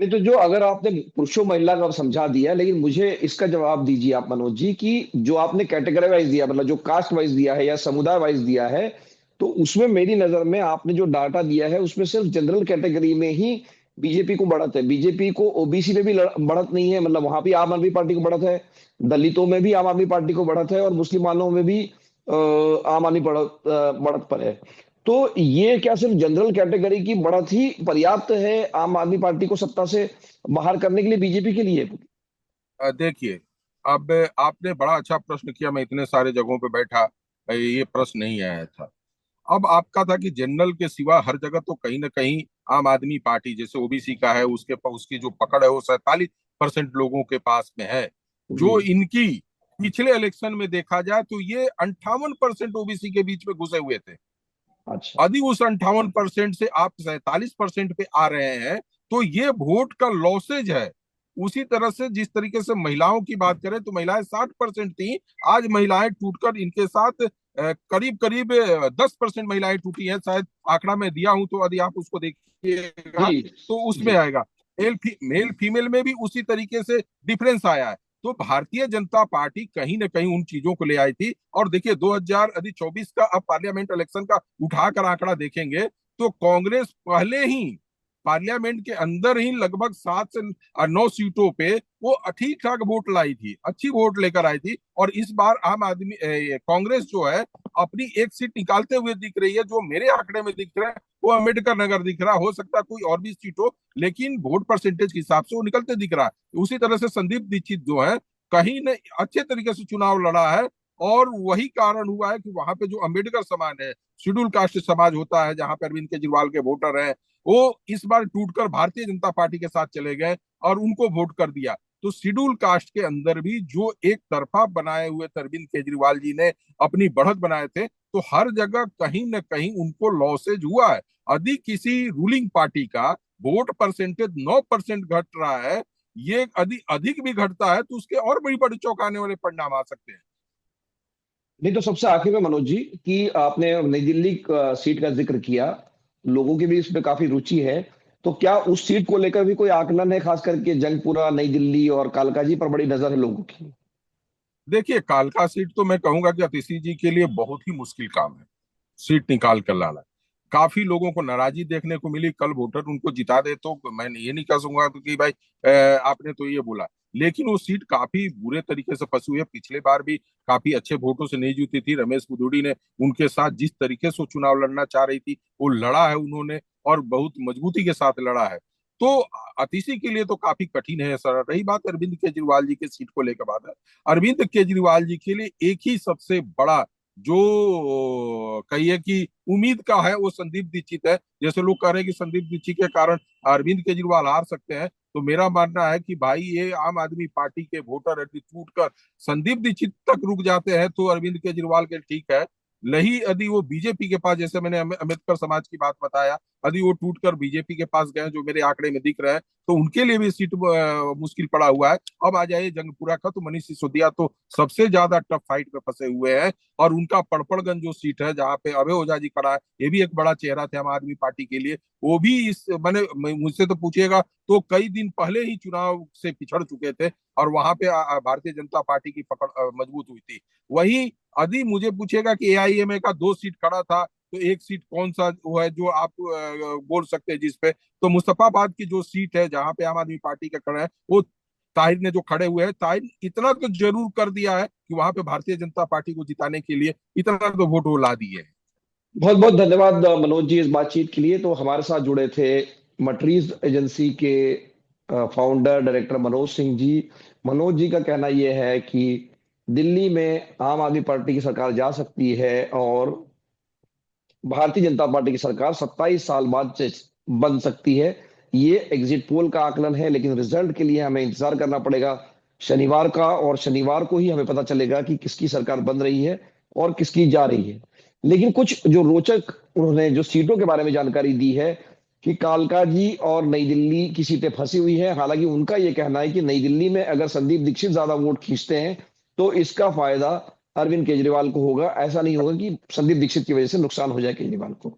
नहीं तो जो अगर आपने पुरुषों महिला का समझा दिया, लेकिन मुझे इसका जवाब दीजिए आप मनोज जी कि जो आपने कैटेगरी वाइज दिया, मतलब जो कास्ट वाइज दिया है या समुदाय वाइज दिया है, तो उसमें मेरी नजर में आपने जो डाटा दिया है उसमें सिर्फ जनरल कैटेगरी में ही बीजेपी को बढ़त है। बीजेपी को ओबीसी में भी बढ़त नहीं है, मतलब वहां भी आम आदमी पार्टी को बढ़त है। दलितों में भी आम आदमी पार्टी को बढ़त है और मुसलमानों में भी आम आदमी बढ़त पर है। तो ये क्या सिर्फ जनरल कैटेगरी की बढ़त ही पर्याप्त है आम आदमी पार्टी को सत्ता से बाहर करने के लिए, बीजेपी के लिए? देखिए, अब आपने बड़ा अच्छा प्रश्न किया। मैं इतने सारे जगहों पे बैठा, ये प्रश्न नहीं आया था। अब आपका था कि जनरल के सिवा हर जगह तो कहीं ना कहीं आम आदमी पार्टी, जैसे ओबीसी का है, उसकी जो पकड़ है वो 47% लोगों के पास में है। जी। जो इनकी पिछले इलेक्शन में देखा जाए तो ये 58% ओबीसी के बीच में घुसे हुए थे। अच्छा। यदि उस 58% से आप 47% पे आ रहे हैं तो ये वोट का लॉसेज है। उसी तरह से जिस तरीके से महिलाओं की बात करें तो महिलाएं 60% थी, आज महिलाएं टूटकर इनके साथ करीब करीब 10% महिलाएं टूटी हैं। शायद आंकड़ा मैं दिया हूं, तो यदि आप उसको देखिएगा जी। तो उसमें जी। आएगा। मेल फीमेल में भी उसी तरीके से डिफरेंस आया है। तो भारतीय जनता पार्टी कहीं ना कहीं उन चीजों को ले आई थी। और देखिए 2024 का अब पार्लियामेंट इलेक्शन का उठाकर आंकड़ा देखेंगे तो कांग्रेस पहले ही पार्लियामेंट के अंदर ही लगभग 7 से 9 सीटों पे वो ठीक ठाक वोट लाई थी, अच्छी वोट लेकर आई थी। और इस बार आम आदमी कांग्रेस जो है अपनी एक सीट निकालते हुए दिख रही है। जो मेरे आंकड़े में दिख रहा है वो अम्बेडकर नगर दिख रहा है, हो सकता है कोई और भी सीट हो, लेकिन वोट परसेंटेज के हिसाब से वो निकलते दिख रहा है। उसी तरह से संदीप दीक्षित जो है कहीं ने अच्छे तरीके से चुनाव लड़ा है। और वही कारण हुआ है कि वहां पे जो अम्बेडकर समाज है, शेड्यूल कास्ट समाज होता है, जहां पर अरविंद केजरीवाल के वोटर हैं, वो इस बार टूटकर भारतीय जनता पार्टी के साथ चले गए और उनको वोट कर दिया। तो शेड्यूल कास्ट के अंदर भी जो एक तरफा बनाए हुए अरविंद केजरीवाल जी ने अपनी बढ़त बनाए थे, तो हर जगह कहीं ना कहीं उनको लॉसेज हुआ है। यदि किसी रूलिंग पार्टी का वोट परसेंटेज 9% घट रहा है, ये यदि अधिक भी घटता है तो उसके और बड़ी बड़ी चौंकाने वाले परिणाम आ सकते हैं। नहीं तो सबसे आखिर में मनोज जी, कि आपने नई दिल्ली सीट का जिक्र किया, लोगों की भी इसमें काफी रुचि है, तो क्या उस सीट को लेकर भी कोई आकलन है, खास करके जंगपुरा, नई दिल्ली और कालकाजी पर बड़ी नजर है लोगों की? देखिए, कालका सीट तो मैं कहूंगा कि अतिशी जी के लिए बहुत ही मुश्किल काम है सीट निकाल कर लाना। काफी लोगों को नाराजगी देखने को मिली। कल वोटर उनको जिता दे तो मैं ये नहीं कह सकूंगा तो कि भाई आपने तो ये बोला, लेकिन वो सीट काफी बुरे तरीके से फंसी हुई है। पिछले बार भी काफी अच्छे वोटों से नहीं जीती थी। रमेश पुदुड़ी ने उनके साथ जिस तरीके से वो चुनाव लड़ना चाह रही थी वो लड़ा है उन्होंने, और बहुत मजबूती के साथ लड़ा है। तो अतिशी के लिए तो काफी कठिन है सर। रही बात अरविंद केजरीवाल जी के सीट को लेकर बात है, अरविंद केजरीवाल जी के लिए एक ही सबसे बड़ा जो कहिए कि उम्मीद का है वो संदीप दीक्षित है। जैसे लोग कह रहे हैं कि संदीप दीक्षित के कारण अरविंद केजरीवाल हार सकते हैं, तो मेरा मानना है कि भाई ये आम आदमी पार्टी के वोटर यदि टूट कर संदीप दीक्षित तक रुक जाते हैं तो अरविंद केजरीवाल के ठीक है। नहीं, यदि वो बीजेपी के पास, जैसे मैंने अम्बेडकर समाज की बात बताया, यदि वो टूट कर बीजेपी के पास गए जो मेरे आंकड़े में दिख रहे हैं, तो उनके लिए भी सीट मुश्किल पड़ा हुआ है। अब आ जाइए जंगपुरा का, तो मनीष सिसोदिया तो सबसे ज्यादा टफ फाइट में फंसे हुए हैं। और उनका पड़पड़गंज जो सीट है जहाँ पे अभय ओझा जी खड़ा है, ये भी एक बड़ा चेहरा थे आम आदमी पार्टी के लिए। वो भी इस मैंने मुझसे तो पूछिएगा तो कई दिन पहले ही चुनाव से पिछड़ चुके थे, और वहां पे भारतीय जनता पार्टी की पकड़ मजबूत हुई थी। वहीं यदि मुझे पूछेगा कि एआईएमए का 2 सीट खड़ा था तो एक सीट कौन सा वो है जो आप बोल सकते हैं जिसपे, तो मुस्तफाबाद की जो सीट है जहां पे आम आदमी पार्टी के खड़े हैं, वो ताहिर ने जो खड़े हुए हैं, ताहिर इतना तो जरूर कर दिया है कि वहां पे भारतीय जनता पार्टी को जिताने के लिए इतना तो वोट वो ला दिए हैं। बहुत बहुत धन्यवाद मनोज जी इस बातचीत के लिए। तो हमारे साथ जुड़े थे मटरीज एजेंसी के फाउंडर डायरेक्टर मनोज सिंह जी। मनोज जी का कहना यह है कि दिल्ली में आम आदमी पार्टी की सरकार जा सकती है और भारतीय जनता पार्टी की सरकार 27 साल बाद से बन सकती है। ये एग्जिट पोल का आकलन है, लेकिन रिजल्ट के लिए हमें इंतजार करना पड़ेगा शनिवार का, और शनिवार को ही हमें पता चलेगा कि किसकी सरकार बन रही है और किसकी जा रही है। लेकिन कुछ जो रोचक उन्होंने जो सीटों के बारे में जानकारी दी है कि कालकाजी और नई दिल्ली की सीटें फंसी हुई है। हालांकि उनका यह कहना है कि नई दिल्ली में अगर संदीप दीक्षित ज्यादा वोट खींचते हैं तो इसका फायदा अरविंद केजरीवाल को होगा, ऐसा नहीं होगा कि संदीप दीक्षित की वजह से नुकसान हो जाए केजरीवाल को।